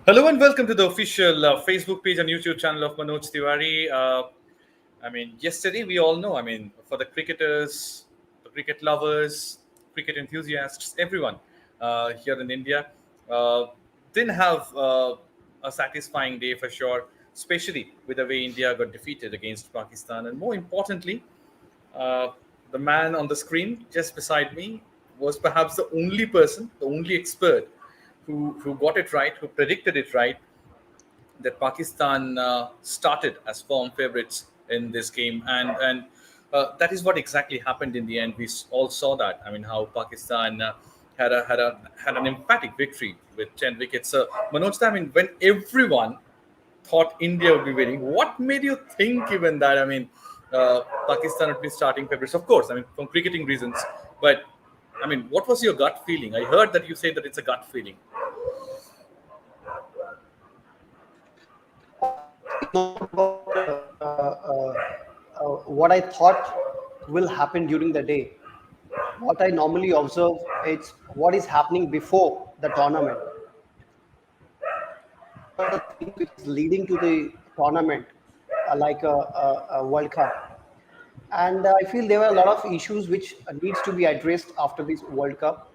Hello and welcome to the official Facebook page and YouTube channel of Manoj Tiwary. Yesterday we all know, for the cricketers, the cricket lovers, cricket enthusiasts, everyone here in India uh, didn't have a satisfying day for sure, especially with the way India got defeated against Pakistan. And more importantly, uh, the man on the screen just beside me was perhaps the only person, the only expert who got it right, who predicted it right, that Pakistan started as firm favorites in this game, and that is what exactly happened in the end. We all saw that. I mean, how Pakistan had an emphatic victory with 10 wickets. Manoj, I mean, when everyone thought India would be winning, what made you think even that? Pakistan would be starting favorites, of course. I mean, from cricketing reasons, but I mean, what was your gut feeling? I heard that you say that it's a gut feeling. It's not about what I thought will happen during the day. What I normally observe is what is happening before the tournament. What are the things which is leading to the tournament, like a World Cup? And I feel there were a lot of issues which needs to be addressed after this World Cup.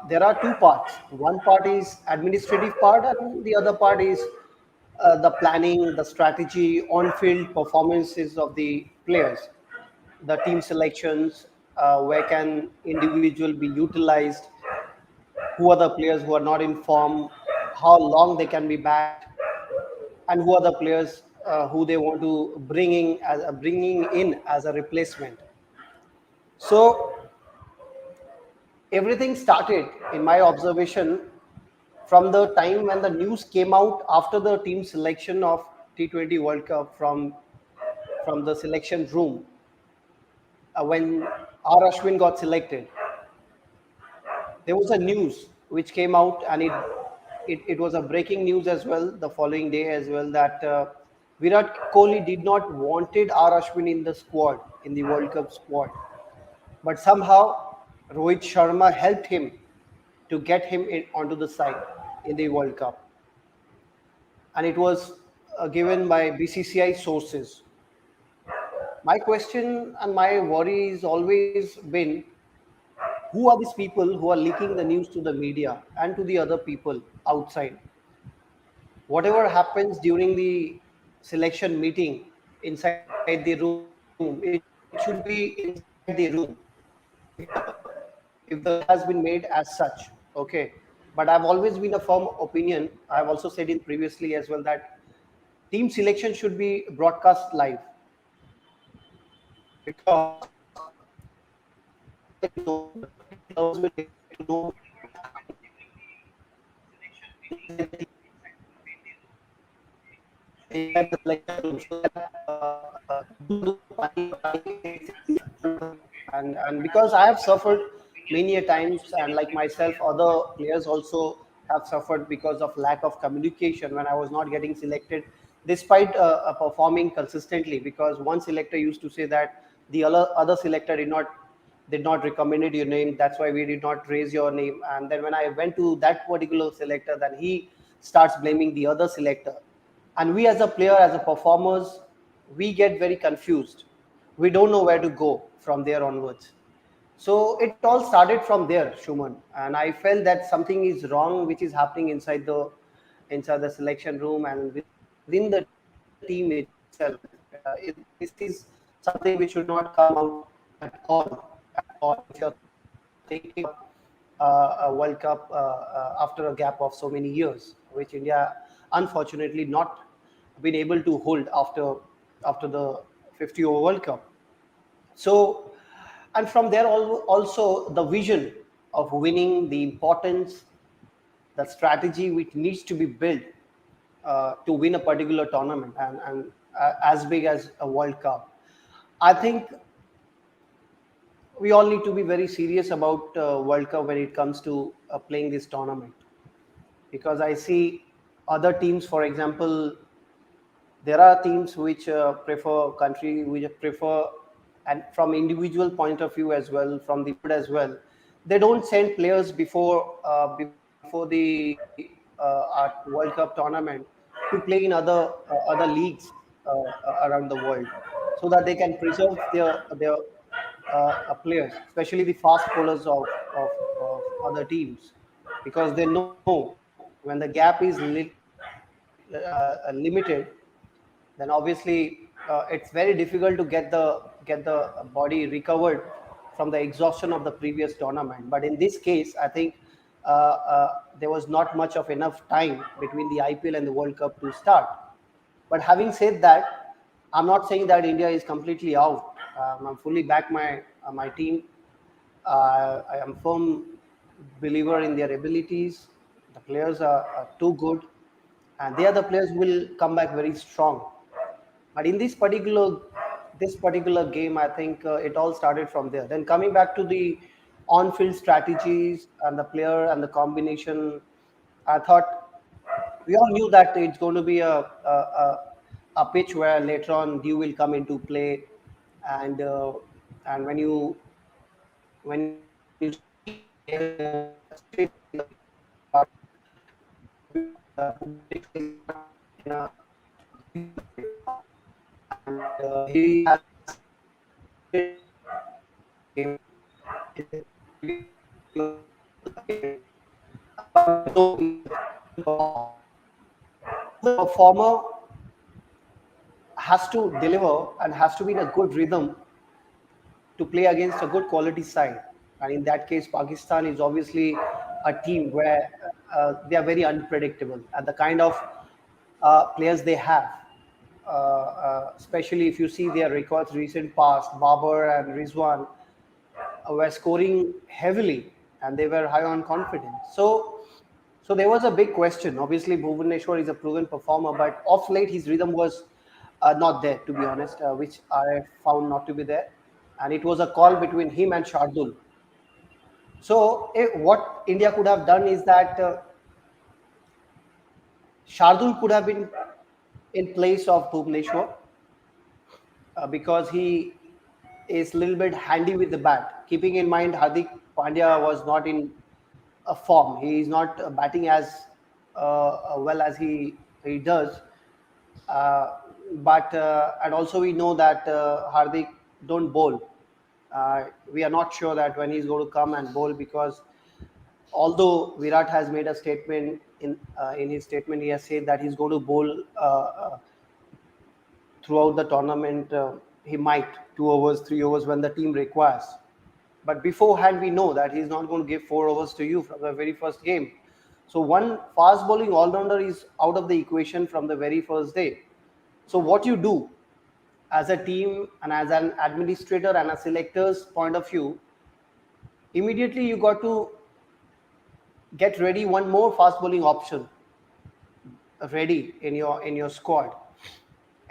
There are two parts. One part is administrative part, and the other part is the planning, the strategy, on-field performances of the players, the team selections, where can individual be utilized, who are the players who are not in form, how long they can be backed, and who are the players who they want to bringing in as a replacement. So everything started, in my observation, from the time when the news came out after the team selection of T20 World Cup from the selection room, when R. Ashwin got selected. There was a news which came out, and it was a breaking news as well the following day as well, that Virat Kohli did not wanted R. Ashwin in the squad, in the World Cup squad, but somehow Rohit Sharma helped him to get him onto the side in the World Cup, and it was given by BCCI sources. My question and my worry has always been, who are these people who are leaking the news to the media and to the other people outside? Whatever happens during the selection meeting inside the room, it should be inside the room. If the decision has been made as such, okay. But I've always been a firm opinion. I've also said in previously as well that team selection should be broadcast live, because the cricket lovers will get to know what is happening inside the team, inside the selection room, so that do the planning and because I have suffered many a times, and like myself, other players also have suffered because of lack of communication when I was not getting selected, despite performing consistently. Because one selector used to say that the other selector did not recommended your name, that's why we did not raise your name. And then when I went to that particular selector, then he starts blaming the other selector, and we as a player, as a performers, we get very confused. We don't know where to go from there onwards. So it all started from there, Shuman, and I felt that something is wrong which is happening inside the selection room and within the team itself. This is something which should not come out at all if you're taking up a World Cup after a gap of so many years, which India unfortunately not been able to hold after the 50 over World Cup. So, and from there also the vision of winning, the importance, the strategy which needs to be built to win a particular tournament, and as big as a World Cup. I think we all need to be very serious about World Cup when it comes to playing this tournament, because I see other teams, for example, there are teams which prefer country which prefer, and from individual point of view as well, from the board as well, they don't send players before the our World Cup tournament to play in other leagues around the world, so that they can preserve their players, especially the fast bowlers of other teams, because they know when the gap is limited, then obviously it's very difficult to get the body recovered from the exhaustion of the previous tournament. But in this case, I think there was not much of enough time between the IPL and the World Cup to start. But having said that, I'm not saying that India is completely out. I'm fully back my team. I am firm believer in their abilities. The players are too good, and they are the players who will come back very strong. But in this particular game, I think it all started from there. Then coming back to the on-field strategies and the player and the combination, I thought we all knew that it's going to be a pitch where later on Dew will come into play, and when you see players who, especially the bowling department, Bhubaneswar is not in a great shape now, and he has contributed in the previous game, but even though he couldn't perform, because a performer has to deliver and has to be in a good rhythm to play against a good quality side. And in that case, Pakistan is obviously a team where they are very unpredictable. And the kind of players they have, especially if you see their records recent past, Babar and Rizwan were scoring heavily and they were high on confidence. So there was a big question. Obviously, Bhubaneswar is a proven performer, but off late his rhythm was not there, to be honest, which I found not to be there. And it was a call between him and Shardul. So what India could have done is that Shardul could have been in place of Bhubaneswar, because he is a little bit handy with the bat. Keeping in mind, Hardik Pandya was not in a form. He is not batting as well as he does. Uh, but and also we know that Hardik don't bowl. We are not sure that when he's going to come and bowl, because although Virat has made a statement in his statement, he has said that he's going to bowl throughout the tournament. He might 2 overs, 3 overs when the team requires. But beforehand, we know that he's not going to give 4 overs to you from the very first game. So one fast bowling all rounder is out of the equation from the very first day. So what you do as a team and as an administrator and a selector's point of view, immediately you got to get ready one more fast bowling option ready in your squad.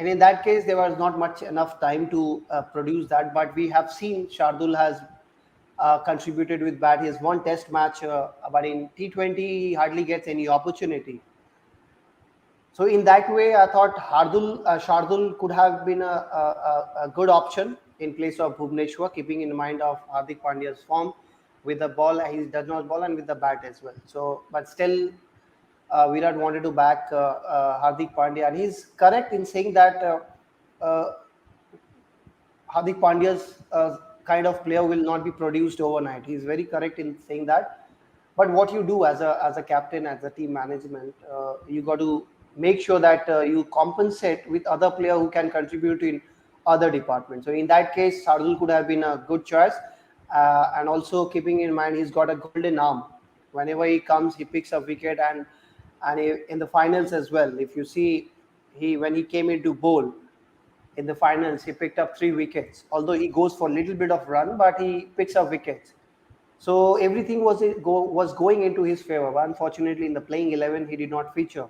And in that case, there was not much enough time to produce that. But we have seen Shardul has contributed with bat. He has won Test match, but in T20 he hardly gets any opportunity. So in that way, I thought Shardul could have been a good option in place of Bhuvneshwar, keeping in mind of Hardik Pandya's form with the ball. He does not ball and with the bat as well. So, but still, Virat wanted to back Hardik Pandya, and he's correct in saying that uh, Hardik Pandya's kind of player will not be produced overnight. He's very correct in saying that. But what you do as a captain, as a team management, you got to make sure that you compensate with other player who can contribute in other departments. So in that case, Sardul could have been a good choice, and also keeping in mind he's got a golden arm. Whenever he comes, he picks up wicket, in the finals as well. If you see, he when he came into bowl in the finals, he picked up 3 wickets. Although he goes for a little bit of run, but he picks up wickets. So everything was going into his favor. But unfortunately, in the playing 11, he did not feature,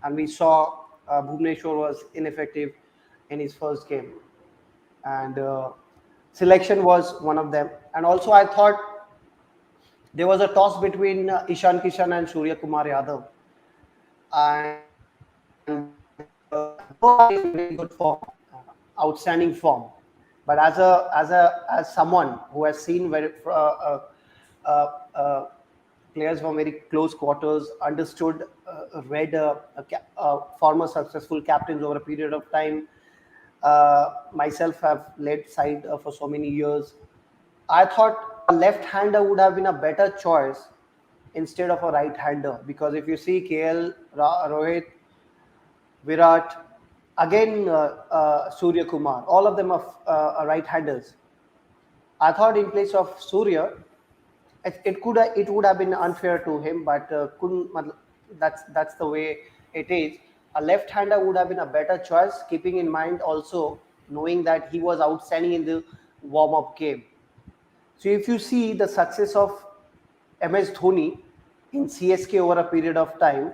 and we saw Bhuvneshwar was ineffective in his first game, and selection was one of them. And also, I thought there was a toss between Ishan Kishan and Surya Kumar Yadav, and both are in very good form, outstanding form. But as someone who has seen very uh, uh, players from very close quarters, understood, read former successful captains over a period of time. Myself have led side for so many years. I thought a left-hander would have been a better choice instead of a right-hander, because if you see KL, Rohit, Virat, again Surya Kumar, all of them are right-handers. I thought in place of Surya, it would have been unfair to him, but couldn't. That's the way it is. A left-hander would have been a better choice, keeping in mind also knowing that he was outstanding in the warm-up game. So if you see the success of MS Dhoni in CSK over a period of time,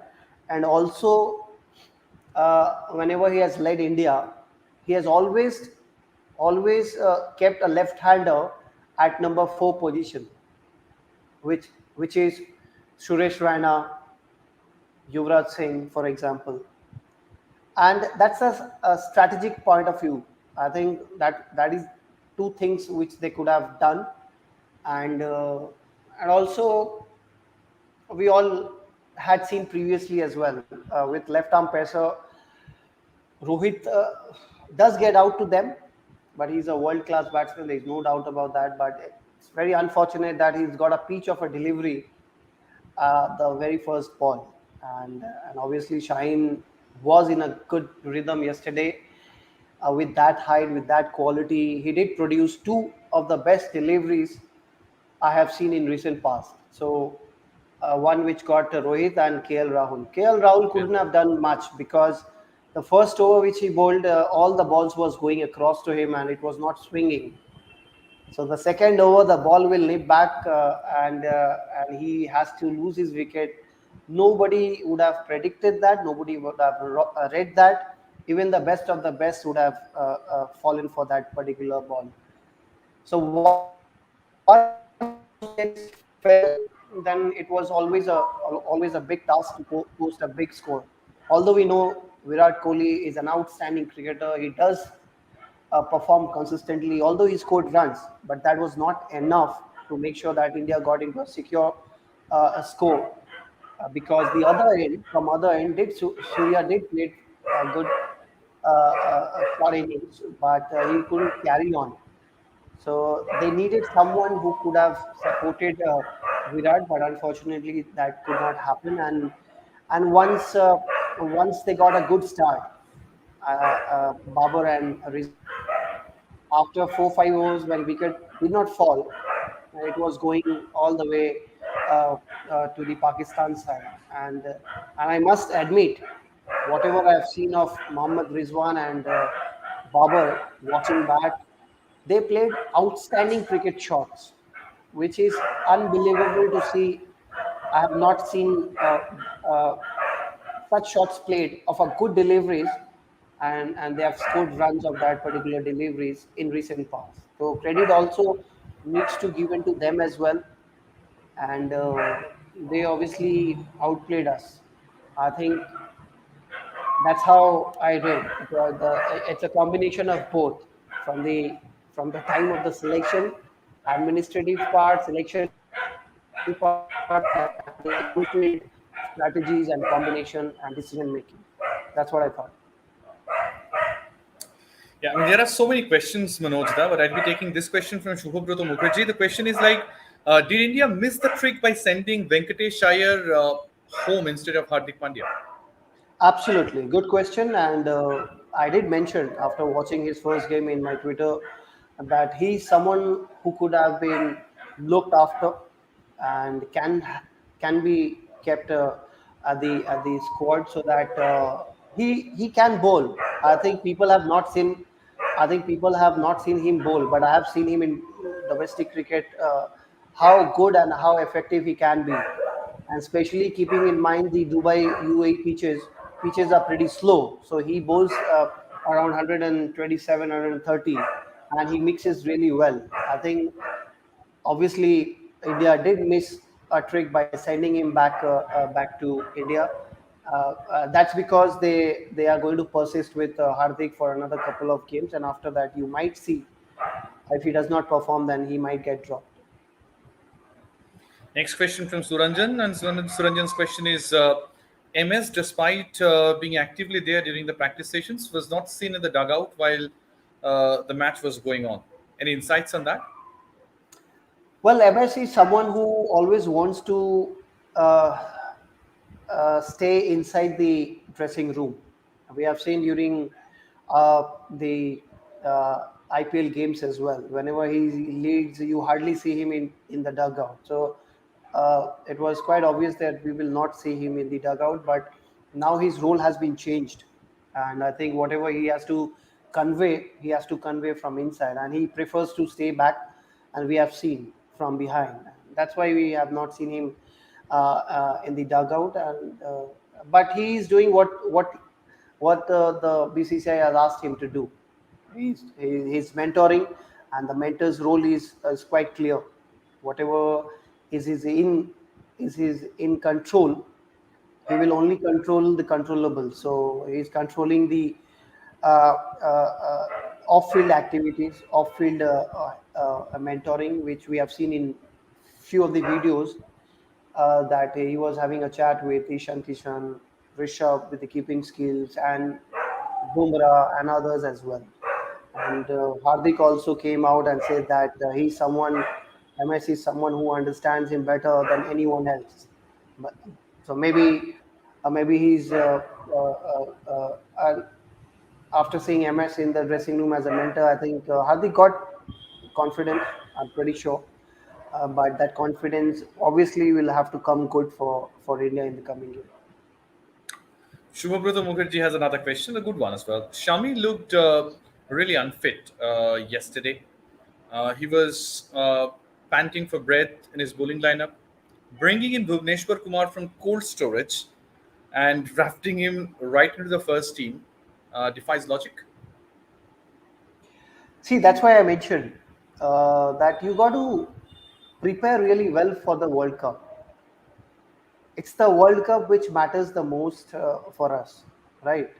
and also whenever he has led India, he has always kept a left-hander at number 4 position, which is Suresh Raina, Yuvraj Singh, for example, and that's a strategic point of view. I think that is two things which they could have done, and also we all had seen previously as well with left arm pacer. Rohit does get out to them, but he's a world class batsman. There's no doubt about that. But it's very unfortunate that he's got a peach of a delivery the very first ball. And obviously, Shaheen was in a good rhythm yesterday with that height, with that quality. He did produce two of the best deliveries I have seen in recent past. So one which got Rohit and KL Rahul. KL Rahul Yeah. couldn't have done much because the first over which he bowled, all the balls was going across to him and it was not swinging. So the second over, the ball will nip back and he has to lose his wicket. Nobody would have predicted that. Nobody would have read that. Even the best of the best would have fallen for that particular ball. So once those wickets fell, then it was always a big task to post a big score. Although we know Virat Kohli is an outstanding cricketer, he does performed consistently, although he scored runs, but that was not enough to make sure that India got into a secure score. Because the other end, from other end, Surya did play a good 4 innings, but he couldn't carry on. So they needed someone who could have supported Virat, but unfortunately that could not happen. And once they got a good start, Babar and Rizwan, after 4 5 overs when wicket did not fall, and it was going all the way uh, to the Pakistan side. And I must admit, whatever I have seen of Mohammad Rizwan and Babar watching back, they played outstanding cricket shots, which is unbelievable to see. I have not seen uh, such shots played of a good deliveries, and they have scored runs of that particular deliveries in recent past. So credit also needs to given to them as well, and they obviously outplayed us. I think that's how I read. It's a combination of both, from the time of the selection, administrative part, selection part, and the in-field strategies and combination and decision making. That's what I thought. Yeah, I mean, there are so many questions, Manojda, but I'll be taking this question from Shubhabrata Mukherjee. The question is like, did India miss the trick by sending Venkatesh Iyer home instead of Hardik Pandya? Absolutely. Good question. And I did mention after watching his first game in my Twitter that he's someone who could have been looked after and can be kept at the squad so that he can bowl. I think people have not seen. I think people have not seen him bowl, but I have seen him in domestic cricket. How good and how effective he can be, and especially keeping in mind the Dubai UAE pitches are pretty slow. So he bowls around 127, 130, and he mixes really well. I think obviously India did miss a trick by sending him back to India. That's because they are going to persist with Hardik for another couple of games, and after that you might see if he does not perform, then he might get dropped. Next question from Suranjan, and Suranjan's question is: MS, despite being actively there during the practice sessions, was not seen in the dugout while the match was going on. Any insights on that? Well, MS is someone who always wants to uh, stay inside the dressing room. We have seen during the IPL games as well. Whenever he leads, you hardly see him in the dugout. So it was quite obvious that we will not see him in the dugout. But now his role has been changed, and I think whatever he has to convey from inside, and he prefers to stay back. And we have seen from behind. That's why we have not seen him in the dugout. And but he is doing what the BCCI has asked him to do. He's mentoring, and the mentor's role is quite clear. Whatever is his in control, he will only control the controllable. So he's controlling the uh, uh, uh, off-field activities, off-field mentoring, which we have seen in few of the videos, that he was having a chat with Ishan Kishan, Rishabh with the keeping skills, and Bumrah and others as well. And Hardik also came out and said that MS is someone who understands him better than anyone else. But, so maybe he's after seeing MS in the dressing room as a mentor, I think Hardik got confidence. I'm pretty sure, but that confidence obviously will have to come good for India in the coming year. Shubhabrata Mukherjee has another question, a good one as well. Shami looked really unfit yesterday. He was panting for breath in his bowling lineup. Bringing in Bhuvneshwar Kumar from cold storage and drafting him right into the first team defies logic. See, that's why I mentioned that you got to prepare really well for the World Cup. It's the World Cup which matters the most for us, right?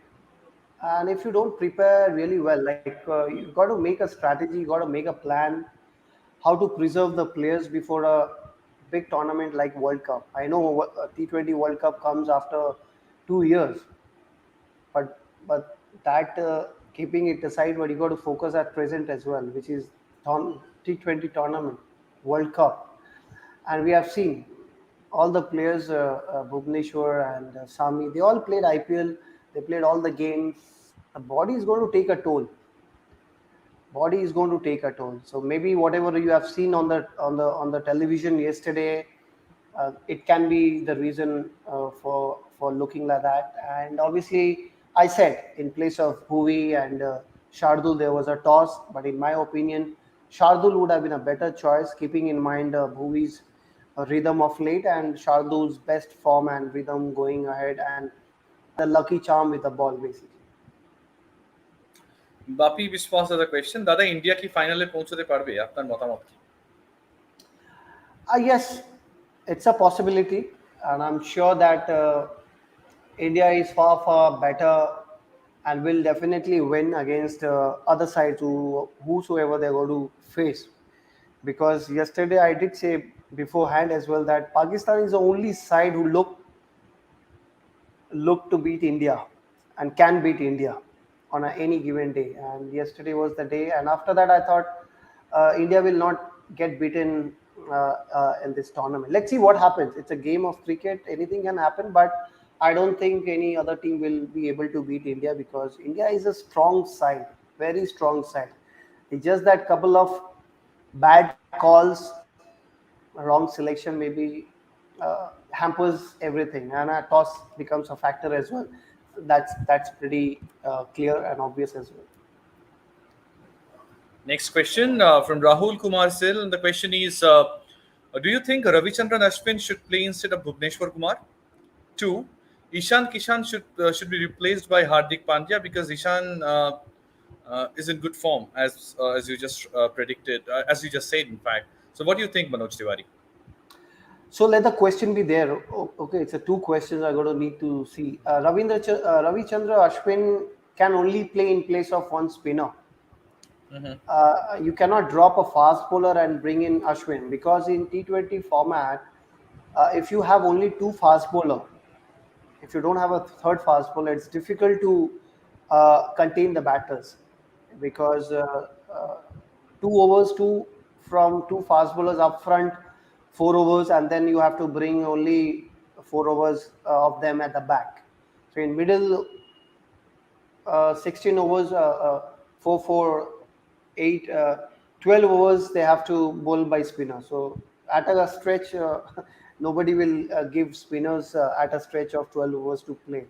And if you don't prepare really well, like you got to make a strategy, you got to make a plan how to preserve the players before a big tournament like World Cup. I know T20 World Cup comes after 2 years, but that keeping it aside, but you got to focus at present as well, which is T20 tournament, World Cup. And we have seen all the players, Bhuvneshwar and Sami, they all played IPL, they played all the games. The body is going to take a toll. Body is going to take a toll. So maybe whatever you have seen on the television yesterday, it can be the reason for looking like that. And obviously, I said in place of Bhuvi and Shardul, there was a toss. But in my opinion, Shardul would have been a better choice, keeping in mind Bhuvi's rhythm of late and Shardul's best form and rhythm going ahead, and the lucky charm with the ball basically. বাপি বিশ্বাস দাদা question দাদা India কি ফাইনালে পৌঁছতে পারবে আপনার মতামত কি? Yes, it's a possibility, and I'm sure that India is far, far better and will definitely win against other sides whosoever they're going to face. Because yesterday I did say beforehand as well that Pakistan is the only side who look to beat India and can beat India on any given day. And yesterday was the day. And after that, I thought India will not get beaten in this tournament. Let's see what happens. It's a game of cricket. Anything can happen, but I don't think any other team will be able to beat India because India is a strong side, very strong side. It's just that couple of bad calls, wrong selection maybe hampers everything, and a toss becomes a factor as well. That's pretty clear and obvious as well. Next question from Rahul Kumar Sil, and the question is: do you think Ravichandran Ashwin should play instead of Bhuvneshwar Kumar? Two, Ishan Kishan should be replaced by Hardik Pandya because Ishan is in good form as you just predicted, as you just said, in fact. So, what do you think, Manoj Tiwari? So let the question be there. Okay, it's a two questions I got to need to see. Ravichandra Ashwin can only play in place of one spinner. You cannot drop a fast bowler and bring in Ashwin because in T20 format, if you have only two fast bowler, if you don't have a third fast bowler, it's difficult to contain the batters, because uh, 2 overs, from two fast bowlers up front, 4 overs, and then you have to bring only 4 overs of them at the back. So in middle, 16 overs, 4 4 8 12 overs they have to bowl by spinner. So at a stretch, nobody will give spinners at a stretch of 12 overs to play.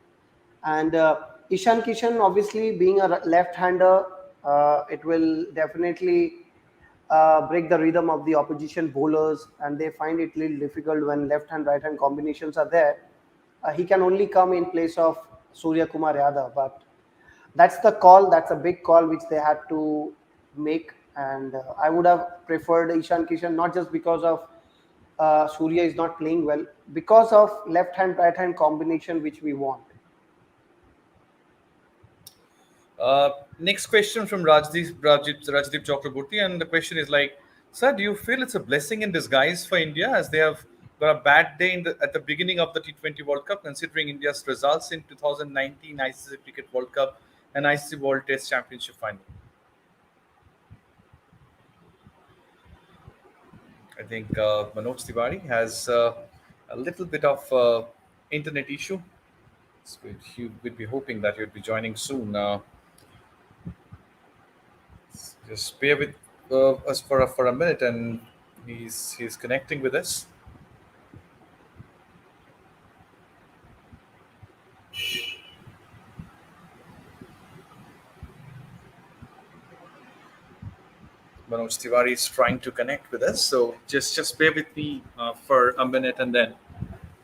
And Ishan Kishan, obviously being a left-hander, it will definitely break the rhythm of the opposition bowlers, and they find it little difficult when left hand right hand combinations are there. He can only come in place of Surya Kumar Yadav, but that's the call. That's a big call which they had to make, and I would have preferred Ishan Kishan, not just because of Surya is not playing well, because of left hand right hand combination which we want. Next question from Rajdeep Chakraborty, and the question is like, sir, do you feel it's a blessing in disguise for India as they have got a bad day at the beginning of the T20 World Cup, considering India's results in 2019 ICC Cricket World Cup and ICC World Test Championship final? I think Manoj Tiwary has a little bit of internet issue. So we'd be hoping that you'd be joining soon. Just bear with us for a minute, and he's connecting with us. Manoj Tiwari is trying to connect with us, so just bear with me for a minute, and then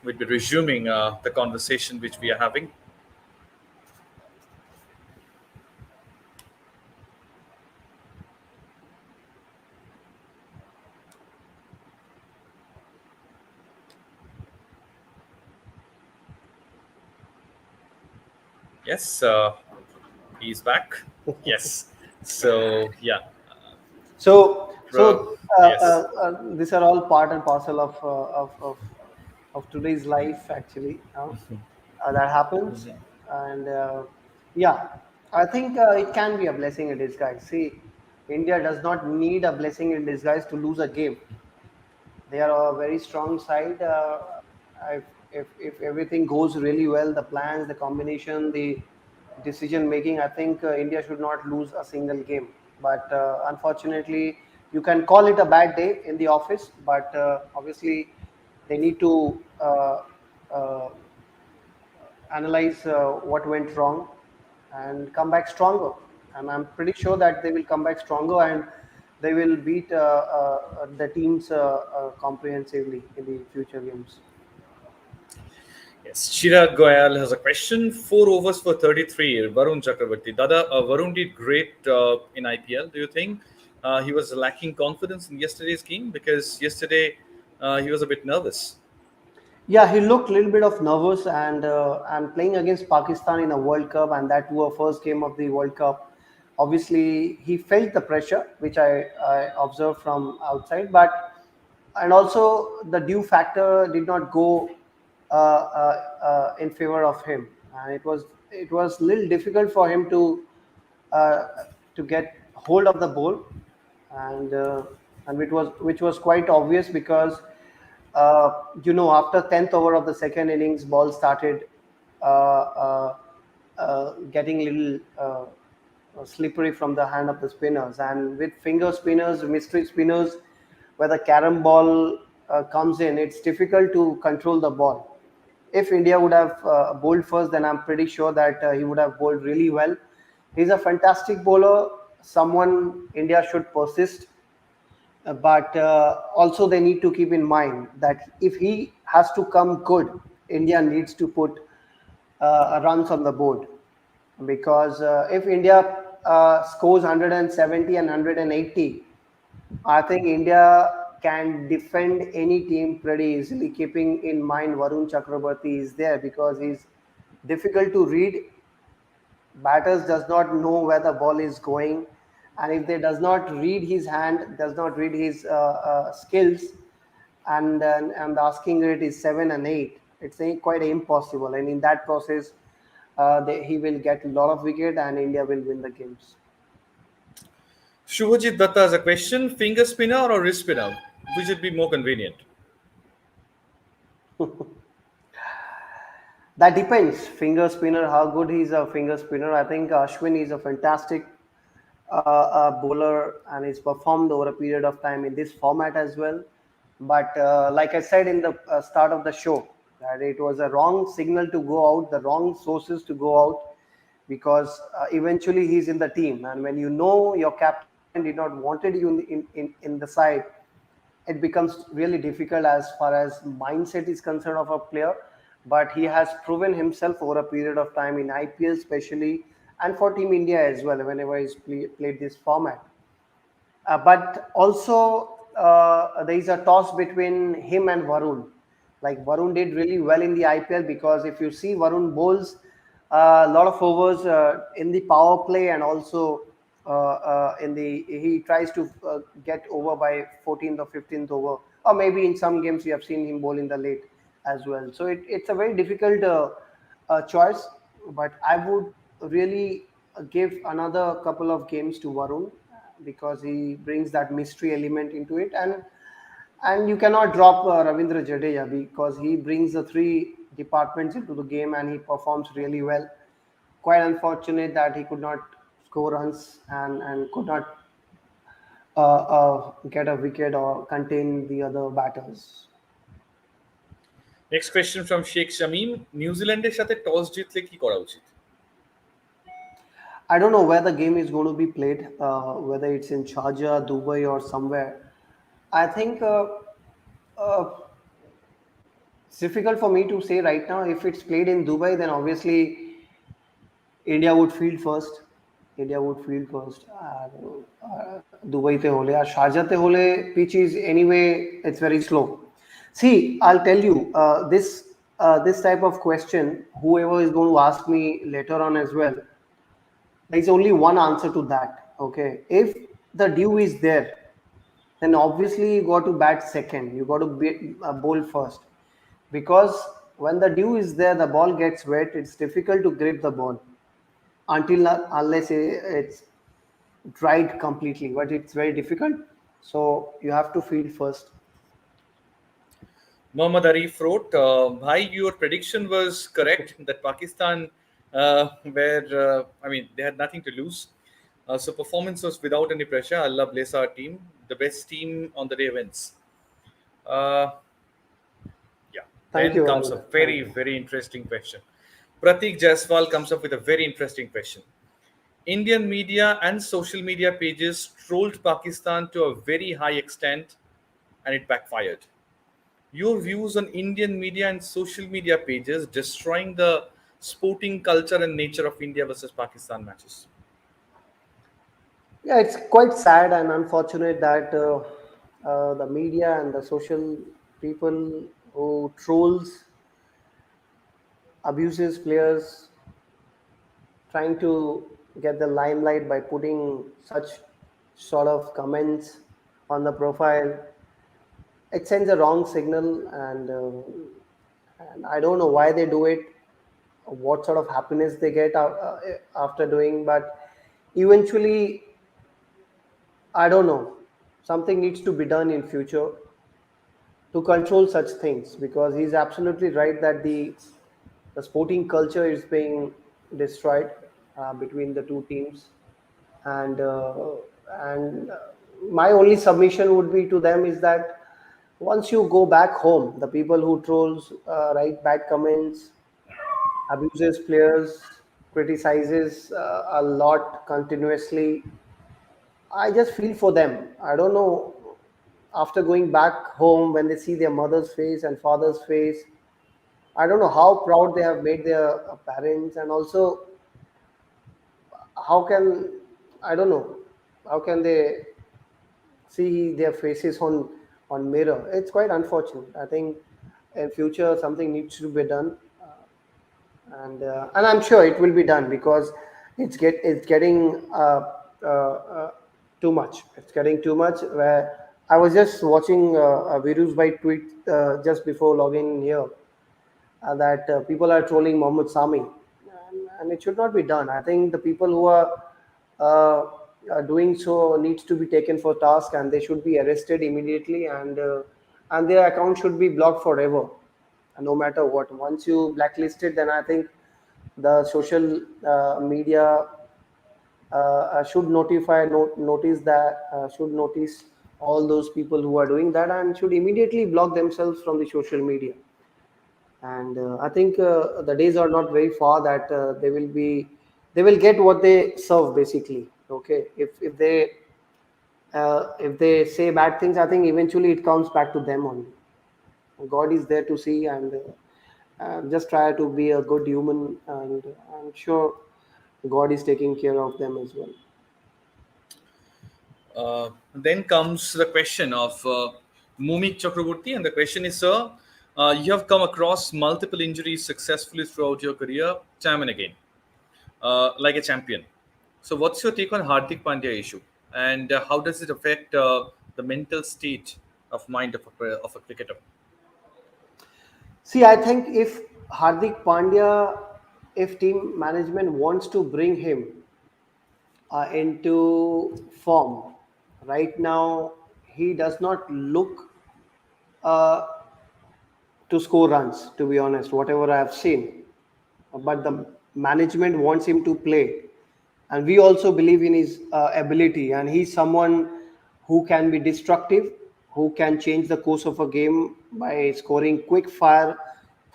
we'll be resuming the conversation which we are having. Yes, he's back. Yes. So yeah, So yes. these are all part and parcel of today's life, actually. That happens, and yeah, I think it can be a blessing in disguise. See, India does not need a blessing in disguise to lose a game. They are a very strong side. If, if everything goes really well, the plans, the combination, the decision making, I think India should not lose a single game. But unfortunately, you can call it a bad day in the office, but obviously they need to uh, analyze what went wrong and come back stronger. And I'm pretty sure that they will come back stronger, and they will beat the teams comprehensively in the future games. Yes, Chirag Goyal has a question. 4 overs for 33. Varun Chakravarti. Dada, Varun did great in IPL. Do you think he was lacking confidence in yesterday's game? Because yesterday he was a bit nervous. Yeah, he looked a little bit of nervous, and playing against Pakistan in a World Cup, and that too a first game of the World Cup. Obviously, he felt the pressure, which I observed from outside, but and also the due factor did not go in favor of him, and it was a little difficult for him uh, to get hold of the ball, and which was quite obvious, because after 10th over of the second innings, ball started getting little slippery from the hand of the spinners, and with finger spinners, mystery spinners, where the carom ball comes in, it's difficult to control the ball. If India would have bowled first, then I'm pretty sure that he would have bowled really well. He's a fantastic bowler, someone India should persist, but also they need to keep in mind that if he has to come good, India needs to put runs on the board, because if India scores 170 and 180, I think India can defend any team pretty easily, keeping in mind Varun Chakrabarti is there, because he's difficult to read. Batters does not know where the ball is going, and if they does not read his hand, does not read his skills, and the asking rate is 7 and 8. It's quite impossible, and in that process, he will get a lot of wicket, and India will win the games. Shubhajit Datta has a question: finger spinner or wrist spinner? Which would be more convenient? That depends. Finger spinner, how good he's a finger spinner. I think Ashwin is a fantastic bowler and he's performed over a period of time in this format as well. But like I said in the start of the show, that it was a wrong signal to go out, the wrong sources to go out, because eventually he's in the team. And when you know your captain did not wanted you in the side, it becomes really difficult as far as mindset is concerned of a player. But he has proven himself over a period of time in IPL, especially, and for Team India as well, whenever played this format. But also, there is a toss between him and Varun. Like Varun did really well in the IPL because if you see Varun bowls a lot of overs in the power play and also in the he tries to get over by 14th or 15th over, or maybe in some games we have seen him bowl in the late as well. So it's a very difficult choice, but I would really give another couple of games to Varun because he brings that mystery element into it, and you cannot drop Ravindra Jadeja because he brings the three departments into the game and he performs really well. Quite unfortunate that he could not score runs and could not get a wicket or contain the other batters. Next question from Sheikh Shamim: নিউজিল্যান্ডের সাথে toss জিতলে কি করা উচিত? I don't know where the game is going to be played, whether it's in Sharjah, Dubai, or somewhere. I think uh, it's difficult for me to say right now. If it's played in Dubai, then obviously India would field first. India would field first. Dubai te hole, or Sharjah te hole, pitch is anyway, it's very slow. See, I'll tell you this type of question. Whoever is going to ask me later on as well, there is only one answer to that. Okay, if the dew is there, then obviously you got to bat second. You got to bowl first, because when the dew is there, the ball gets wet. It's difficult to grip the ball until unless it's dried completely. But it's very difficult. So you have to field first. Mohammad Arif wrote, Bhai, your prediction was correct that Pakistan they had nothing to lose. So performance was without any pressure. Allah bless our team. The best team on the day wins. Uh, yeah. Thank Then you, comes a Arun. very, Thank you. very interesting question. Pratik Jaiswal comes up with a very interesting question. Indian media and social media pages trolled Pakistan to a very high extent and it backfired. Your views on Indian media and social media pages destroying the sporting culture and nature of India versus Pakistan matches. Yeah, it's quite sad and unfortunate that the media and the social people who trolls abuses players, trying to get the limelight by putting such sort of comments on the profile, it sends a wrong signal, and I don't know why they do it, what sort of happiness they get after doing, but eventually, I don't know, something needs to be done in future to control such things, because he's absolutely right that the sporting culture is being destroyed between the two teams, and my only submission would be to them is that once you go back home, the people who trolls, write bad comments, abuses players, criticizes a lot continuously, I just feel for them. I don't know, after going back home when they see their mother's face and father's face, I don't know how proud they have made their parents, and also how can, I don't know, how can they see their faces on mirror. It's quite unfortunate. I think in future something needs to be done, and I'm sure it will be done because it's getting uh, too much. It's getting too much where I was just watching Virus by tweet just before logging here that people are trolling Mohammed Sami, and it should not be done. I think the people who uh, are doing so needs to be taken for task, and they should be arrested immediately, and their account should be blocked forever, no matter what. Once you blacklisted, then I think the social media should notice that should notice all those people who are doing that and should immediately block themselves from the social media. And I think the days are not very far that they will get what they serve basically. Okay, if they say bad things, I think eventually it comes back to them only. God is there to see, and just try to be a good human, and I'm sure God is taking care of them as well. Then comes the question of Mumik Chakraborty, and the question is, sir, you have come across multiple injuries successfully throughout your career, time and again, like a champion. So, what's your take on Hardik Pandya issue, and how does it affect the mental state of mind of a cricketer? See, I think if Hardik Pandya, if team management wants to bring him into form, right now he does not look uh, to score runs, to be honest, whatever I have seen. But the management wants him to play. And we also believe in his ability. And he's someone who can be destructive, who can change the course of a game by scoring quick fire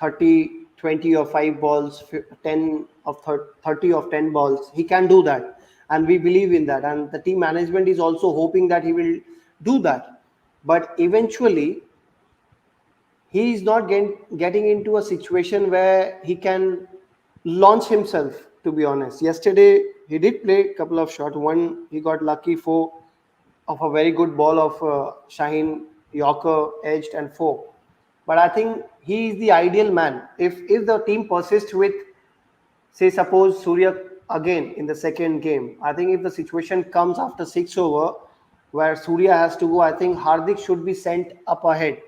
30, 20 or 5 balls, 10 of 30 of 10 balls. He can do that. And we believe in that. And the team management is also hoping that he will do that. But eventually, he is not getting into a situation where he can launch himself, to be honest. Yesterday he did play a couple of shots. One he got lucky for of a very good ball of Shaheen Yorker edged and four. But I think he is the ideal man. If the team persists with, say, suppose Surya again in the second game, I think if the situation comes after 6 over where Surya has to go, I think Hardik should be sent up ahead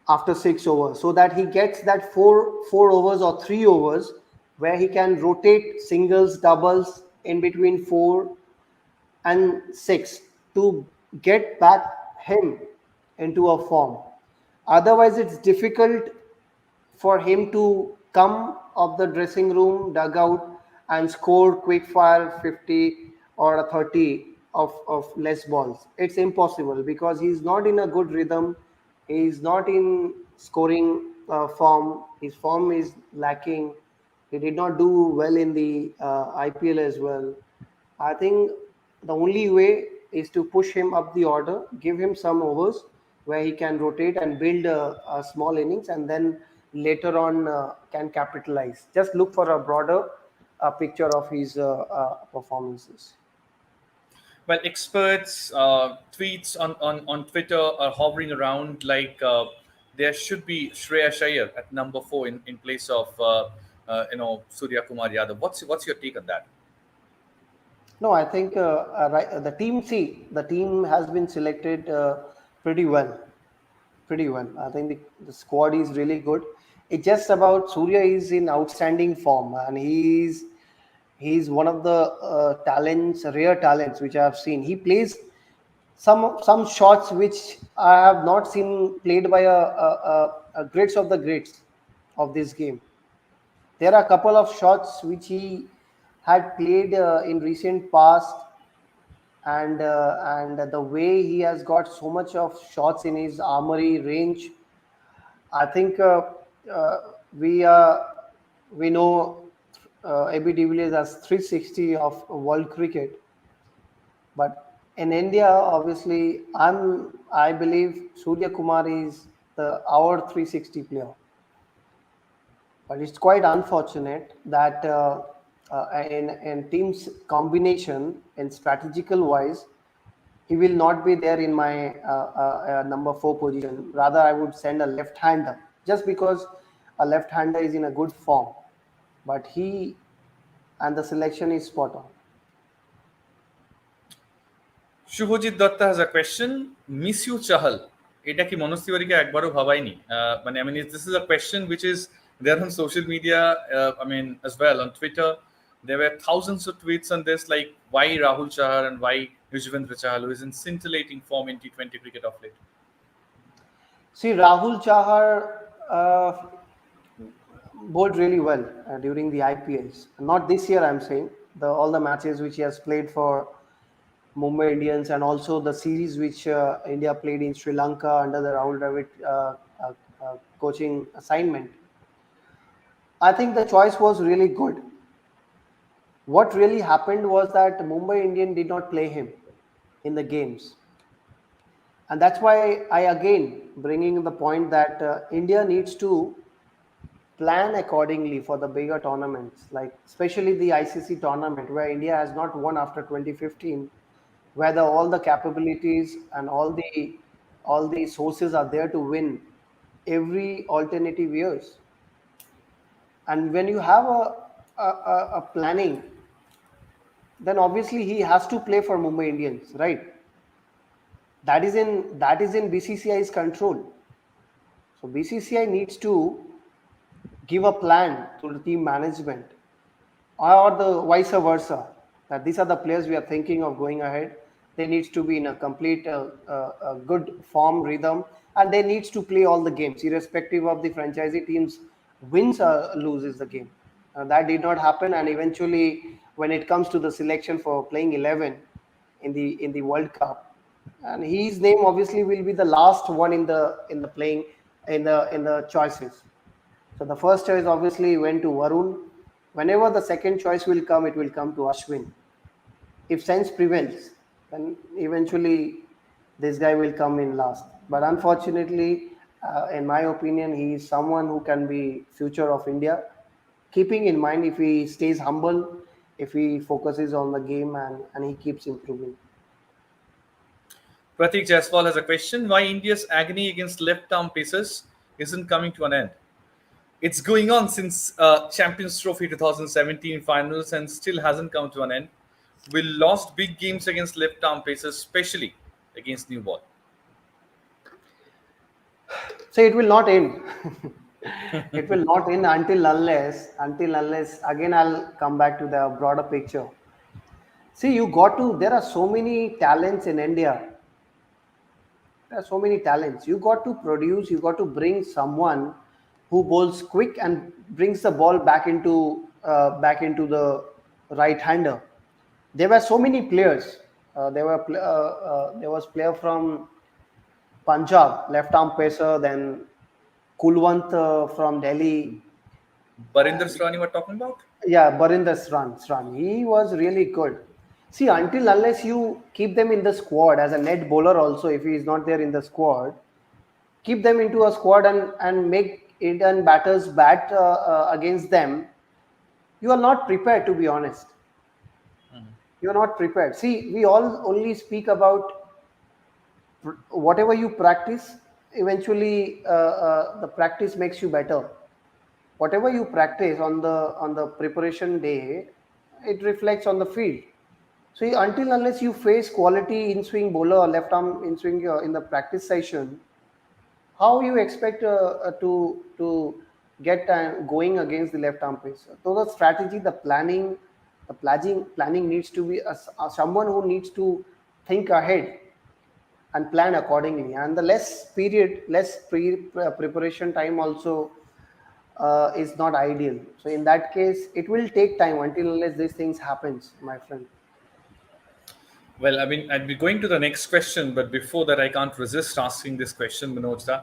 after 6 overs so that he gets that four overs or 3 overs where he can rotate singles doubles in between 4 and 6 to get back him into a form. Otherwise it's difficult for him to come of the dressing room dugout and score quick fire 50 or a 30 of less balls. It's impossible because he's not in a good rhythm. He's not in scoring form. His form is lacking. He did not do well in the IPL as well. I think the only way is to push him up the order, give him some overs where he can rotate and build a small innings, and then later on can capitalize. Just look for a broader picture of his performances. Well, experts tweets on Twitter are hovering around like there should be Shreya Iyer at number 4 in place of Surya Kumar Yadav. What's your take on that? No, I think the team. See, the team has been selected pretty well. Pretty well. I think the squad is really good. It's just about Surya is in outstanding form, and he's one of the talents, rare talents which I have seen. He plays some shots which I have not seen played by a greats of the greats of this game. There are a couple of shots which he had played in recent past, and the way he has got so much of shots in his armory range, I think uh, we we know AB de Villiers as 360 of world cricket, but in India, obviously, I believe Surya Kumar is the our 360 player. But it's quite unfortunate that in team's combination in strategical wise, he will not be there in my number 4 position. Rather, I would send a left-hander just because a left-hander is in a good form. But he and the selection is spot on. Subhajit Datta has a question. Miss you Chahal. এটা কি মনোজ তিওয়ারিকে একবারও ভাবায়নি? মানে I mean this is a question which is there on social media. I mean as well on Twitter. There were thousands of tweets on this, like why Rahul Chahar and why Yuzvendra Chahal, who is in scintillating form in T20 cricket of late. See, Rahul Chahar bowled really well during the IPLs. Not this year, I'm saying. All the matches which he has played for Mumbai Indians, and also the series which India played in Sri Lanka under the Rahul Dravid coaching assignment. I think the choice was really good. What really happened was that Mumbai Indian did not play him in the games. And that's why I again bringing the point that India needs to plan accordingly for the bigger tournaments, like especially the ICC tournament where India has not won after 2015, where all the capabilities and all the sources are there to win every alternative years. And when you have a planning, then obviously he has to play for Mumbai Indians, right? That is in BCCI's control. So BCCI needs to give a plan to the team management, or the vice versa, that these are the players we are thinking of going ahead. They needs to be in a complete good form rhythm, and they needs to play all the games irrespective of the franchisee teams wins or loses the game. That did not happen, and eventually when it comes to the selection for playing 11 in the World Cup, and his name obviously will be the last one in the playing in the choices. So the first choice obviously went to Varun. Whenever the second choice will come, it will come to Ashwin. If sense prevails, then eventually this guy will come in last. But unfortunately, in my opinion, he is someone who can be future of India. Keeping in mind, if he stays humble, if he focuses on the game, and he keeps improving. Pratik Jaiswal has a question. Why India's agony against left arm pacers isn't coming to an end? It's going on since Champions Trophy 2017 finals and still hasn't come to an end. We lost big games against left arm pacers, especially against New Ball. So it will not end. It will not end until unless again I'll come back to the broader picture. See, there are so many talents in India. There are so many talents. You got to produce, you got to bring someone who bowls quick and brings the ball back into the right hander. There were so many players. There was player from Punjab, left arm pacer, then Kulwant from Delhi. Barinder Srani, we're talking about? Yeah, Barinder Sran. He was really good. See, until unless you keep them in the squad as a net bowler, also if he is not there in the squad, keep them into a squad and make Indian batters bat against them. You are not prepared, to be honest. You are not prepared. See, we all only speak about whatever you practice. Eventually, the practice makes you better. Whatever you practice on the preparation day, it reflects on the field. So until unless you face quality in swing bowler or left arm in swing in the practice session, how you expect to get going against the left arm pacer? So the strategy, the planning needs to be someone who needs to think ahead and plan accordingly. And the less preparation time also is not ideal. So in that case, it will take time until unless these things happens, my friend. Well, I mean, I'd be going to the next question, but before that, I can't resist asking this question, Manoj da.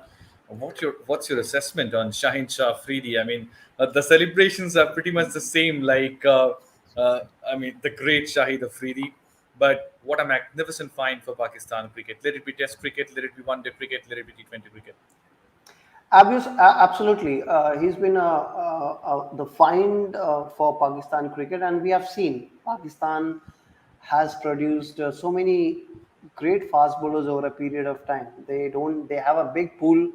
What's your assessment on Shaheen Shah Afridi? I mean, the celebrations are pretty much the same, like I mean, the great Shahid Afridi. But what a magnificent find for Pakistan cricket. Let it be Test cricket, let it be One Day cricket, let it be T20 cricket. Absolutely. He's been the find for Pakistan cricket, and we have seen Pakistan has produced so many great fast bowlers over a period of time. They have a big pool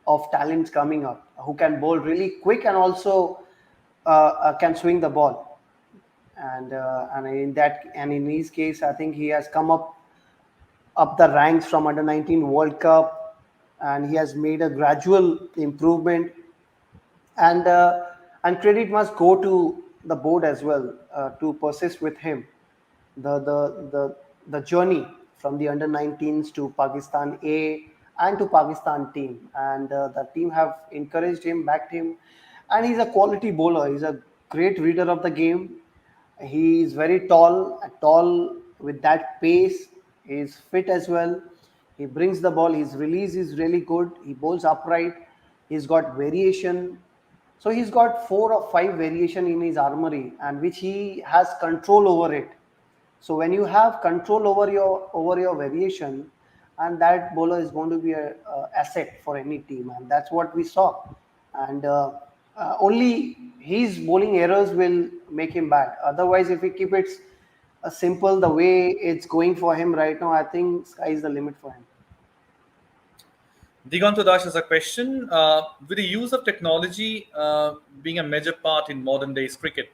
of talents coming up who can bowl really quick and also can swing the ball. And in his case, I think he has come up up the ranks from under 19 World Cup, and he has made a gradual improvement. And credit must go to the board as well to persist with him. The journey from the under 19s to Pakistan A and to Pakistan team, and the team have encouraged him, backed him, and he's a quality bowler. He's a great reader of the game. He is very tall, tall with that pace. He is fit as well. He brings the ball. His release is really good. He bowls upright. He's got variation. So he's got 4 or 5 variation in his armory, and which he has control over it. So when you have control over your variation, and that bowler is going to be a asset for any team, and that's what we saw. And only his bowling errors will make him bad. Otherwise, if we keep it simple the way it's going for him right now, I think sky is the limit for him. Diganto Dash has a question. With the use of technology being a major part in modern days cricket,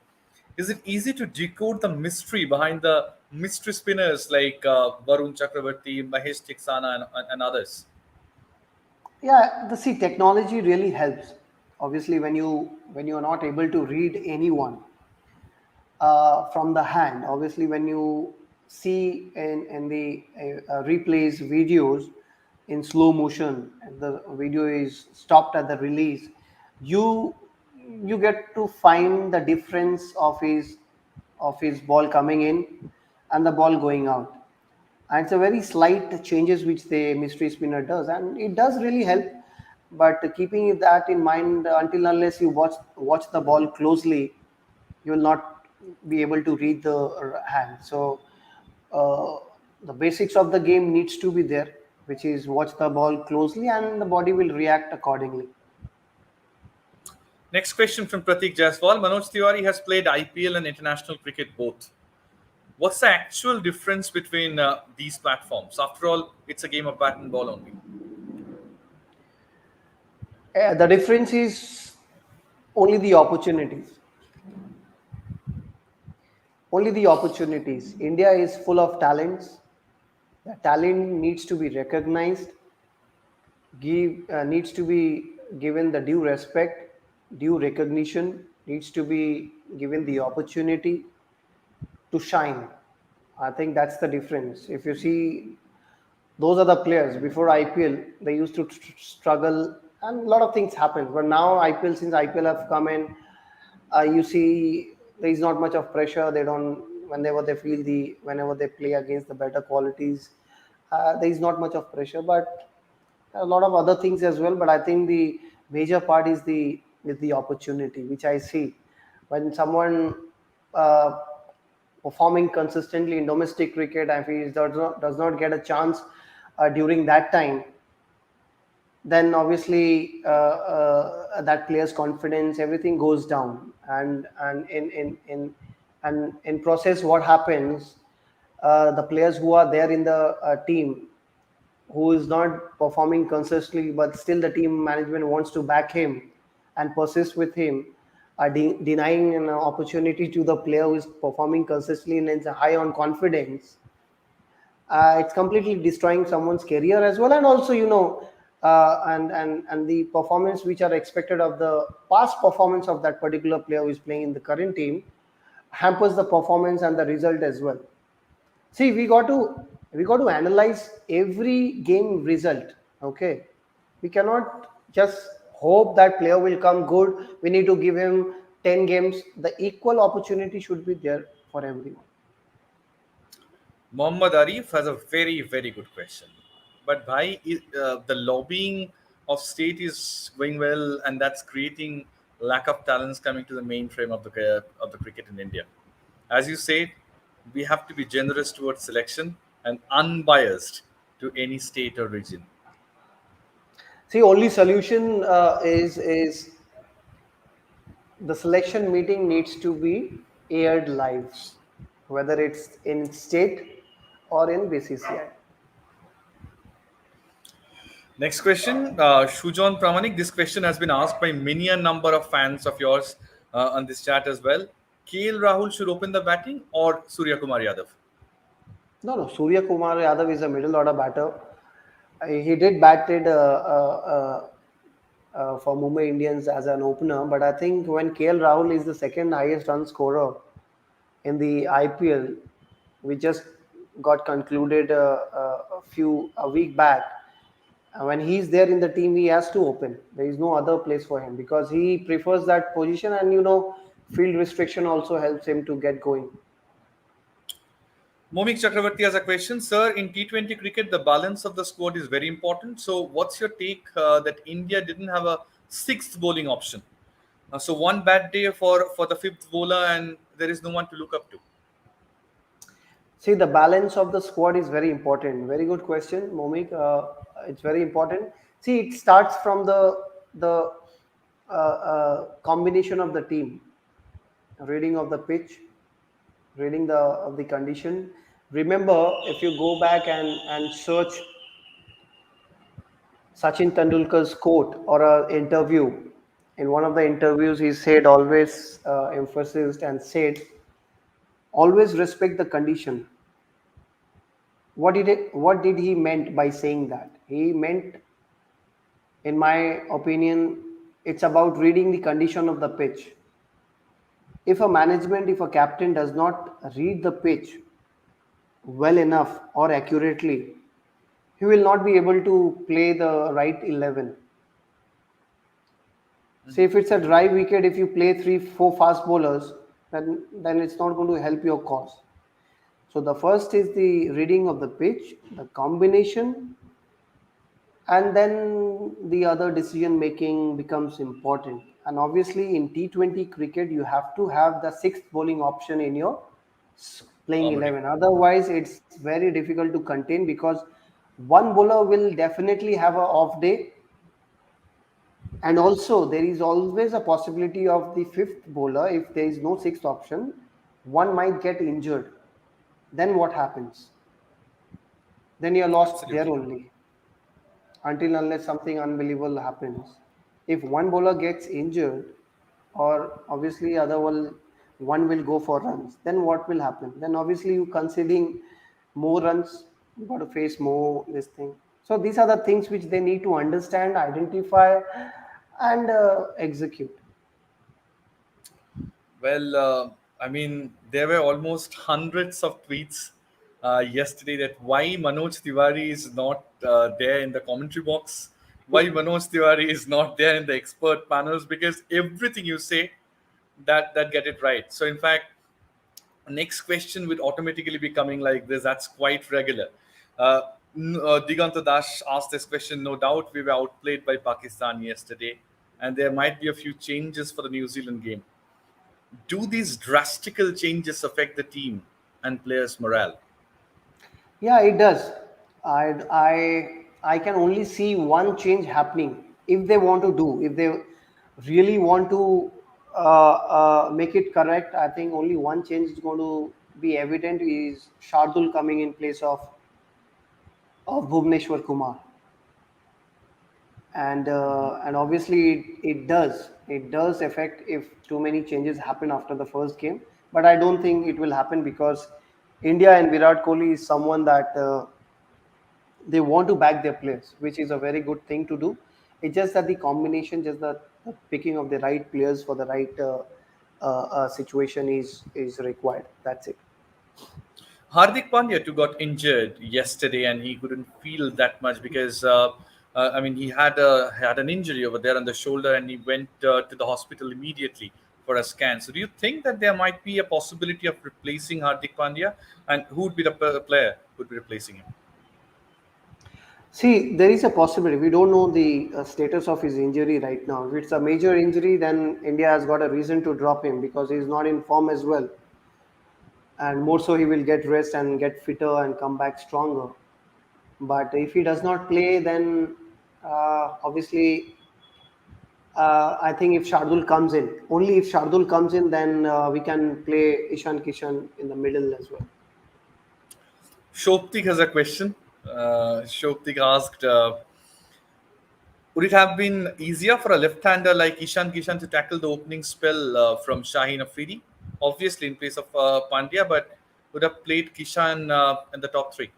is it easy to decode the mystery behind the mystery spinners like Varun Chakravarti, Mahesh Tiksana, and others? Yeah, the see technology really helps. Obviously, when you are not able to read anyone from the hand, obviously when you see in the replays videos in slow motion, and the video is stopped at the release, you you get to find the difference of his ball coming in and the ball going out. And it's a very slight changes which the mystery spinner does, and it does really help. But keeping that in mind, until unless you watch the ball closely, you will not be able to read the hand. So uh, the basics of the game needs to be there, which is watch the ball closely and the body will react accordingly. Next question from Pratik Jaiswal. Manoj Tiwary has played IPL and international cricket both. What's the actual difference between these platforms? After all, it's a game of bat and ball only. The difference is only the opportunities. Only the opportunities. India is full of talents. The talent needs to be recognized, needs to be given the due respect, due recognition, needs to be given the opportunity to shine. I think that's the difference. If you see, those are the players before IPL, they used to struggle and a lot of things happened. But now IPL, since IPL have come in, you see there is not much of pressure. They don't whenever they play against the better qualities, there is not much of pressure. But a lot of other things as well. But I think the major part is the opportunity, which I see when someone uh, performing consistently in domestic cricket, if he does not get a chance during that time, then obviously that player's confidence, everything goes down. And in process, what happens? The players who are there in the team who is not performing consistently, but still the team management wants to back him and persist with him, are denying an opportunity to the player who is performing consistently and is high on confidence. It's completely destroying someone's career as well, and also and the performance which are expected of the past performance of that particular player who is playing in the current team hampers the performance and the result as well. See, we got to analyze every game result. Okay, we cannot just hope that player will come good. We need to give him 10 games. The equal opportunity should be there for everyone. Mohammad Arif has a very, very good question. But bhai, the lobbying of state is going well, and that's creating lack of talents coming to the mainframe of the cricket in India. As you said, we have to be generous towards selection and unbiased to any state or region. See, only solution is the selection meeting needs to be aired live, whether it's in state or in BCCI. Next question, Shujon Pramanik. This question has been asked by many a number of fans of yours on this chat as well. KL Rahul should open the batting or Surya Kumar Yadav? No, no. Surya Kumar Yadav is a middle order batter. He did batted for Mumbai Indians as an opener, but I think when KL Rahul is the second highest run scorer in the IPL, we just got concluded a week back. When he's there in the team, he has to open. There is no other place for him because he prefers that position, and field restriction also helps him to get going. Momik Chakravarti has a question, sir. In T20 cricket, the balance of the squad is very important. So, what's your take that India didn't have a sixth bowling option? So, one bad day for the fifth bowler, and there is no one to look up to. See, the balance of the squad is very important. Very good question, Momik. It's very important. See, it starts from the combination of the team, reading of the pitch, reading the of the condition. Remember, if you go back and search Sachin Tendulkar's quote or a interview, in one of the interviews, he said always emphasized and said, always respect the condition. What did he meant by saying that? He meant, in my opinion, it's about reading the condition of the pitch. If a captain does not read the pitch well enough or accurately, he will not be able to play the right 11. Say if it's a dry wicket, if you play 3 4 fast bowlers, then it's not going to help your cause. So the first is the reading of the pitch, the combination, and then the other decision making becomes important. And obviously in T20 cricket, you have to have the sixth bowling option in your playing Already. 11. Otherwise, it's very difficult to contain because one bowler will definitely have a off day, and also there is always a possibility of the fifth bowler, if there is no sixth option, one might get injured. Then what happens? Then you're lost there Absolutely. only, until unless something unbelievable happens. If one bowler gets injured, or obviously one will go for runs, then what will happen? Then obviously you conceding more runs, you got to face more this thing. So these are the things which they need to understand, identify, and execute. Well, I mean, there were almost hundreds of tweets yesterday that why Manoj Tiwary is not there in the commentary box, why Manoj Tiwary is not there in the expert panels, because everything you say, that get it right. So, in fact, next question would automatically be coming like this. That's quite regular. Uh, Diganta Dash asked this question. No doubt, we were outplayed by Pakistan yesterday, and there might be a few changes for the New Zealand game. Do these drastical changes affect the team and players' morale? Yeah, it does. I can only see one change happening if they want to do, if they really want to make it correct. I think only one change is going to be evident is Shardul coming in place of Bhuvneshwar Kumar, and obviously it does affect if too many changes happen after the first game. But I don't think it will happen because India and Virat Kohli is someone that. They want to back their players, which is a very good thing to do. It's just that the combination, just the picking of the right players for the right situation is required. That's it. Hardik Pandya too got injured yesterday, and he couldn't feel that much because I mean he had an injury over there on the shoulder, and he went to the hospital immediately for a scan. So, do you think that there might be a possibility of replacing Hardik Pandya, and who would be the player who would be replacing him? See, there is a possibility. We don't know the status of his injury right now. If it's a major injury, then India has got a reason to drop him because he's not in form as well. And more so, he will get rest and get fitter and come back stronger. But if he does not play, then obviously I think if Shardul comes in, only if Shardul comes in, then we can play Ishan Kishan in the middle as well. Shoptik has a question. Shoptik asked, would it have been easier for a left-hander like Ishan Kishan to tackle the opening spell from Shaheen Afridi? Obviously, in place of Pandya, but would have played Kishan in the top three?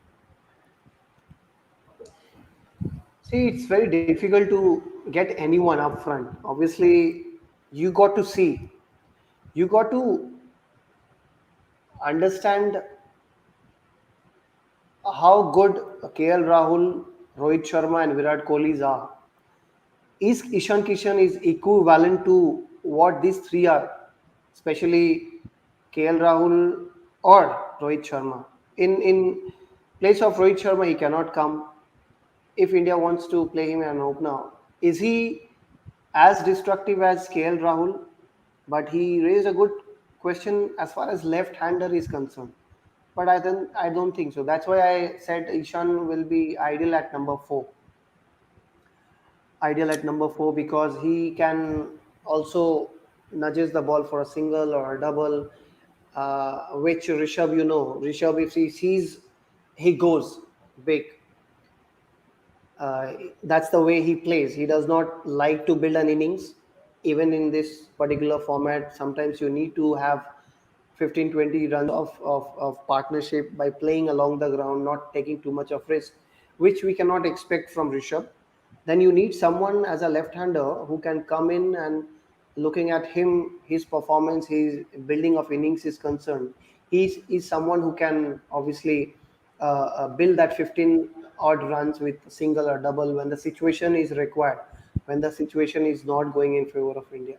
See, it's very difficult to get anyone up front. Obviously, you got to see, you got to understand how good KL Rahul, Rohit Sharma, and Virat Kohli are. Is Ishan Kishan is equivalent to what these three are, especially KL Rahul or Rohit Sharma. In place of Rohit Sharma, he cannot come. If India wants to play him as an opener, is he as destructive as KL Rahul? But he raised a good question as far as left-hander is concerned. But I don't think so. That's why I said Ishan will be ideal at number four. Ideal at number four because he can also nudges the ball for a single or a double. Which Rishabh, Rishabh if he sees, he goes big. uh, that's the way he plays. He does not like to build an innings. Even in this particular format, sometimes you need to have 15, 20 runs of partnership by playing along the ground, not taking too much of risk, which we cannot expect from Rishabh. Then you need someone as a left-hander who can come in and looking at him, his performance, his building of innings is concerned. He's someone who can obviously build that 15 odd runs with single or double when the situation is required, when the situation is not going in favor of India.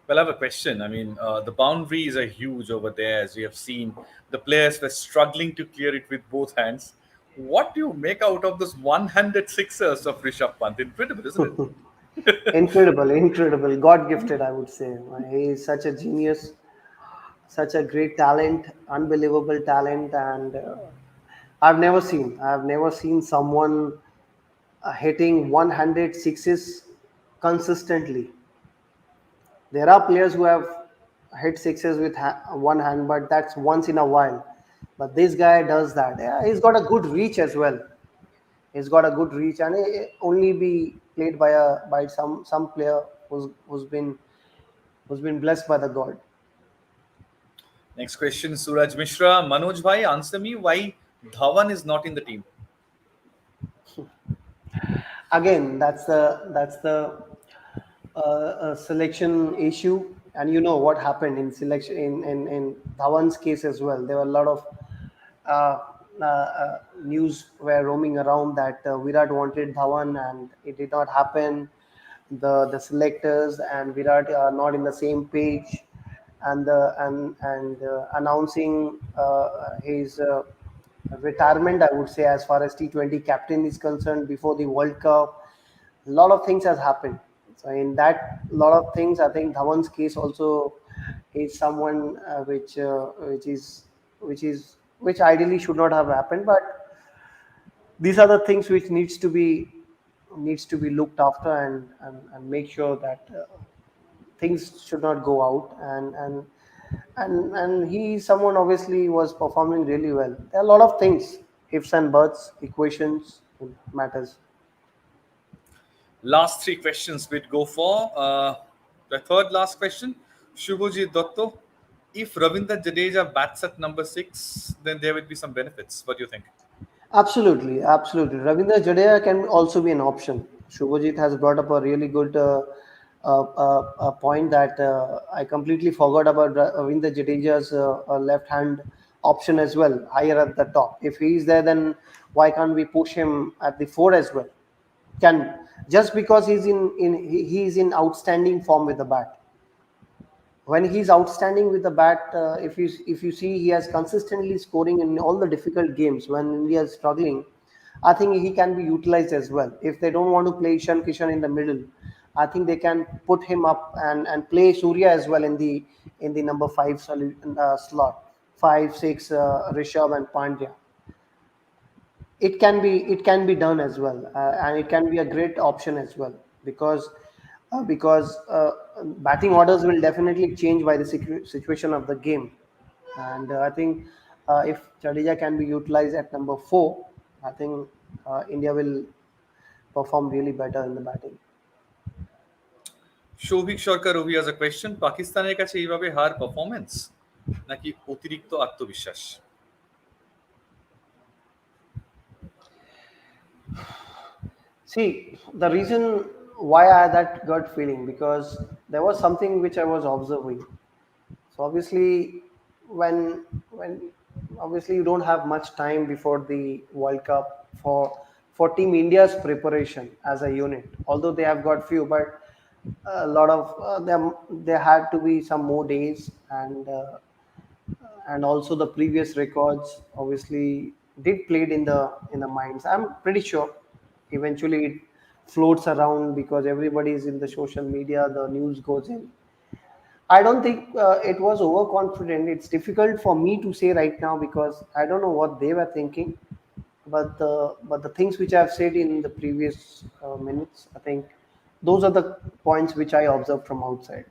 Well, I have a question. I mean, the boundaries are huge over there, as we have seen. The players were struggling to clear it with both hands. What do you make out of those one-handed sixers of Rishabh Pant? Incredible, isn't it? Incredible, incredible, God gifted, I would say. He is such a genius, such a great talent, unbelievable talent, and I've never seen someone hitting one-handed sixes consistently. There are players who have hit sixes with one hand, but that's once in a while. But this guy does that. Yeah, he's got a good reach as well. He's got a good reach, and it only be played by some player who's been blessed by the god. Next question, Suraj Mishra. Manoj Bhai, answer me why Dhawan is not in the team. Again, that's the selection issue, and you know what happened in selection in Dhawan's case as well. There were a lot of uh, news were roaming around that Virat wanted Dhawan and it did not happen. The selectors and Virat are not in the same page, and announcing his retirement, I would say, as far as T20 captain is concerned before the World Cup. A lot of things has happened. So in that lot of things, I think Dhawan's case also is someone which ideally should not have happened. But these are the things which needs to be looked after, and make sure that things should not go out. And he someone obviously was performing really well. There are a lot of things, ifs and buts, equations, matters. Last three questions we'd go for. The third last question, Shubhajit Dotto. If Ravindra Jadeja bats at number six, then there would be some benefits. What do you think? Absolutely, absolutely. Ravindra Jadeja can also be an option. Shubhajit has brought up a really good point that I completely forgot about Ravindra Jadeja's left hand option as well, higher at the top. If he is there, then why can't we push him at the four as well? Can just because he's in outstanding form with the bat. When he's outstanding with the bat, if you see, he has consistently scoring in all the difficult games when India is struggling. I think he can be utilized as well. If they don't want to play Ishan Kishan in the middle, I think they can put him up and play Surya as well in the number five slot, 5, 6, Rishabh and Pandya. It can be done as well, and it can be a great option as well, because batting orders will definitely change by the situation of the game. And I think if Jadeja can be utilized at number four, I think India will perform really better in the batting. Souvik Sarkar Rabi has a question. পাকিস্তানের কাছে এইভাবে হার performance নাকি অতিরিক্ত আত্মবিশ্বাস? See, the reason why I had that gut feeling, because there was something which I was observing. So obviously, when obviously you don't have much time before the World Cup for Team India's preparation as a unit. Although they have got few, but a lot of them, there had to be some more days, and also the previous records obviously did played in the minds. I'm pretty sure eventually it floats around because everybody is in the social media, the news goes in. I don't think it was overconfident. It's difficult for me to say right now because I don't know what they were thinking. But the things which I've said in the previous minutes, I think those are the points which I observed from outside.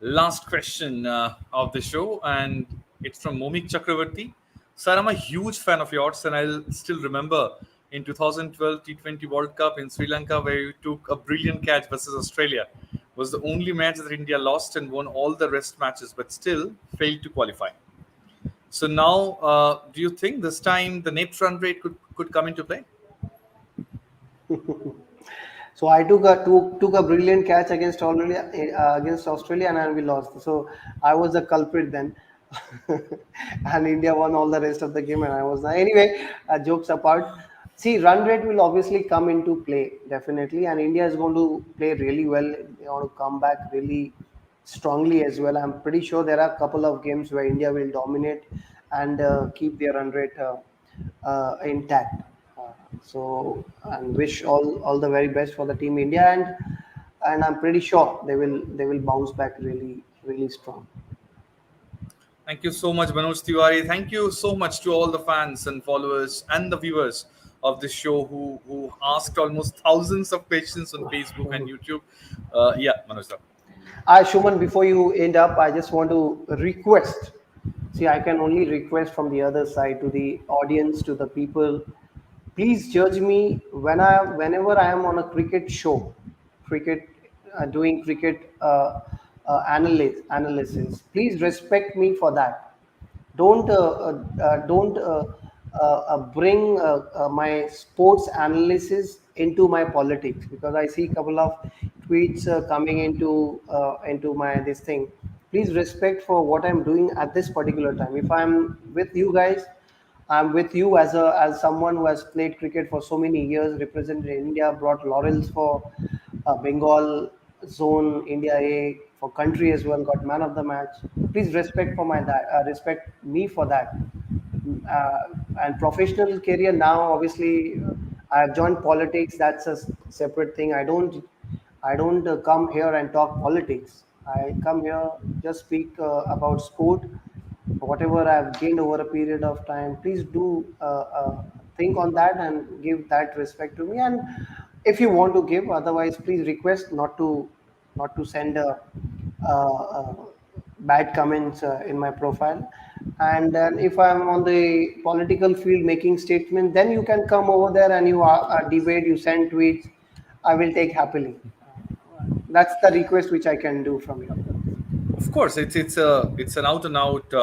Last question of the show, and it's from Momik Chakravarti. Sir, I'm a huge fan of yours, and I'll still remember in 2012 T20 World Cup in Sri Lanka, where you took a brilliant catch versus Australia. Was the only match that India lost and won all the rest matches, but still failed to qualify. So now, do you think this time the net run rate could come into play? So I took a brilliant catch against Australia, and we lost. So I was the culprit then, and India won all the rest of the game, and I was anyway. Jokes apart, see, run rate will obviously come into play definitely, and India is going to play really well. They want to come back really strongly as well. I'm pretty sure there are a couple of games where India will dominate and keep their run rate intact. So and wish all the very best for the team India, and I'm pretty sure they will bounce back really strong. Thank you so much, Manoj Tiwary. Thank you so much to all the fans and followers and the viewers of this show who asked almost thousands of questions on Facebook and YouTube. Yeah, Manoj. Sir. Shuman, before you end up, I just want to request. See, I can only request from the other side to the audience, to the people. Please judge me whenever I am on a cricket show, cricket doing cricket analysis. Please respect me for that. Don't bring my sports analysis into my politics, because I see a couple of tweets coming into my this thing. Please respect for what I'm doing at this particular time. If I'm with you guys, I'm with you as someone who has played cricket for so many years, represented India, brought laurels for Bengal zone, India A, for country as well, got man of the match. Please respect me for that. Uh, and professional career now, obviously, I have joined politics. That's a separate thing. I don't come here and talk politics. I come here just speak about sport, whatever I've gained over a period of time. Please do think on that and give that respect to me. And if you want to give, otherwise, please request not to send bad comments in my profile. And then if I'm on the political field making statements, then you can come over there and you debate, you send tweets. I will take happily. That's the request which I can do from your place. Of course, it's an out and out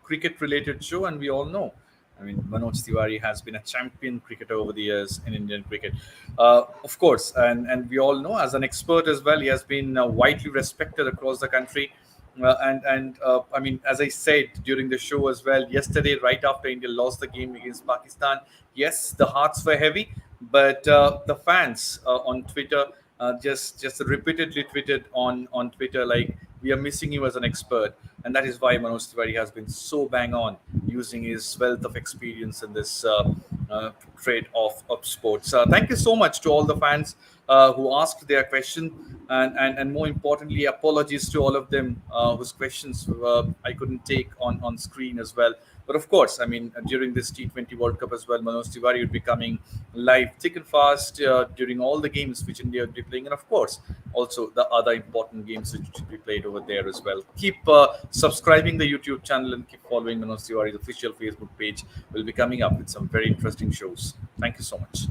cricket related show, and we all know. I mean, Manoj Tiwary has been a champion cricketer over the years in Indian cricket, of course, and we all know as an expert as well. He has been widely respected across the country, and I mean, as I said during the show as well yesterday, right after India lost the game against Pakistan, yes, the hearts were heavy, but the fans on Twitter just repeatedly tweeted on Twitter like we are missing you as an expert, and that is why Manoj Tiwari has been so bang on using his wealth of experience in this trade of sports. Thank you so much to all the fans who asked their question, and more importantly, apologies to all of them whose questions I couldn't take on screen as well. But of course, I mean, during this T20 World Cup as well, Manoj Tiwari would be coming live thick and fast during all the games which India would be playing. And of course, also the other important games which should be played over there as well. Keep subscribing the YouTube channel and keep following Manoj Tiwari's official Facebook page. We'll be coming up with some very interesting shows. Thank you so much.